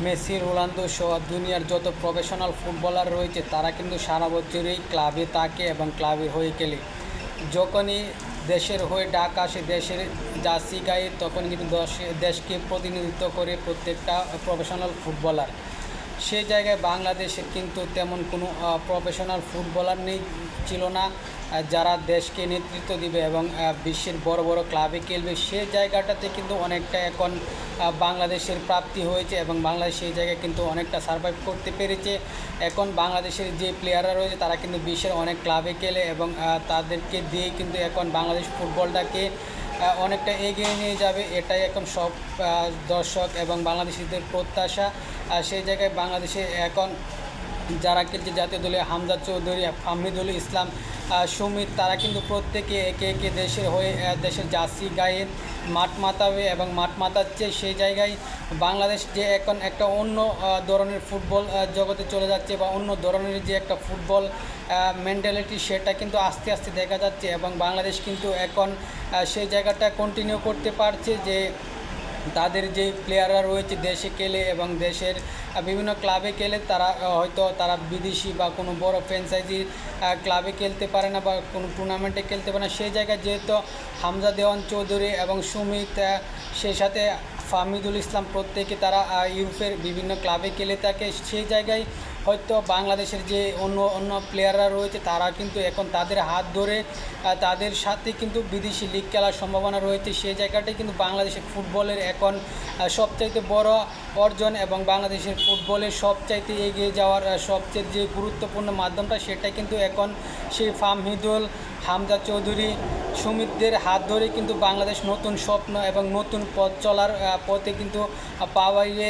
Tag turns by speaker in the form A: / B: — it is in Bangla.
A: মেসি, রোনালদো সহ দুনিয়ার যত প্রফেশনাল ফুটবলার রয়েছে তারা কিন্তু সারা বছরই ক্লাবে থাকে এবং ক্লাবের হয়ে খেলে। যখনই দেশের হয়ে ডাক আসে, দেশের জার্সি গায়ে, তখন কিন্তু দেশকে প্রতিনিধিত্ব করে প্রত্যেকটা প্রফেশনাল ফুটবলার। সেই জায়গায় বাংলাদেশের কিন্তু তেমন কোনো প্রফেশনাল ফুটবলার নেই, ছিল না, যারা দেশকে নেতৃত্ব দিবে এবং বিশ্বের বড় বড় ক্লাবে খেলবে। সেই জায়গাটাতে কিন্তু অনেকটা এখন বাংলাদেশের প্রাপ্তি হয়েছে এবং বাংলাদেশ সেই জায়গায় কিন্তু অনেকটা সার্ভাইভ করতে পেরেছে। এখন বাংলাদেশের যে প্লেয়াররা রয়েছে তারা কিন্তু বিশ্বের অনেক ক্লাবে খেলে এবং তাদেরকে দিয়ে কিন্তু এখন বাংলাদেশ ফুটবলটাকে অনেকটা এগিয়ে নিয়ে যাবে, এটাই এখন সব দর্শক এবং বাংলাদেশিদের প্রত্যাশা। সেই জায়গায় বাংলাদেশে এখন যারা খেলছে জাতীয় দলে, হামজা চৌধুরী, ফাহমিদুল ইসলাম, সুমিত, তারা কিন্তু প্রত্যেকে একে একে দেশের হয়ে দেশের জার্সি গায়ে মাঠ মাতাবে এবং মাঠ মাতাচ্ছে। সেই জায়গায় বাংলাদেশ যে এখন একটা অন্য ধরনের ফুটবল জগতে চলে যাচ্ছে বা অন্য ধরনের যে একটা ফুটবল মেন্টালিটি, সেটা কিন্তু আস্তে আস্তে দেখা যাচ্ছে এবং বাংলাদেশ কিন্তু এখন সেই জায়গাটা কন্টিনিউ করতে পারছে যে তাদের যে প্লেয়াররা রয়েছে দেশে খেলে এবং দেশের বিভিন্ন ক্লাবে খেলে, তারা হয়তো তারা বিদেশি বা কোনো বড় ফ্র্যাঞ্চাইজি ক্লাবে খেলতে পারে না বা কোনো টুর্নামেন্টে খেলতে পারে না। সেই জায়গায় যেহেতু হামজা দেওয়ান চৌধুরী এবং সুমিত, সেই সাথে ফাহমিদুল ইসলাম, প্রত্যেকে তারা ইউরোপের বিভিন্ন ক্লাবে খেলে থাকে। সেই জায়গায় হয়তো বাংলাদেশের যে অন্য অন্য প্লেয়াররা রয়েছে তারা কিন্তু এখন তাদের হাত ধরে তাদের সাথে কিন্তু বিদেশি লিগ খেলার সম্ভাবনা রয়েছে। সেই জায়গাটাই কিন্তু বাংলাদেশের ফুটবলের এখন সবচাইতে বড় অর্জন এবং বাংলাদেশের ফুটবলের সবচাইতে এগিয়ে যাওয়ার সবচেয়ে যে গুরুত্বপূর্ণ মাধ্যমটা, সেটা কিন্তু এখন সেই ফাহমিদুল, হামজা চৌধুরী, সুমিতদের হাত ধরে কিন্তু বাংলাদেশ নতুন স্বপ্ন এবং নতুন পথ চলার পথে কিন্তু পাওয়াইয়ে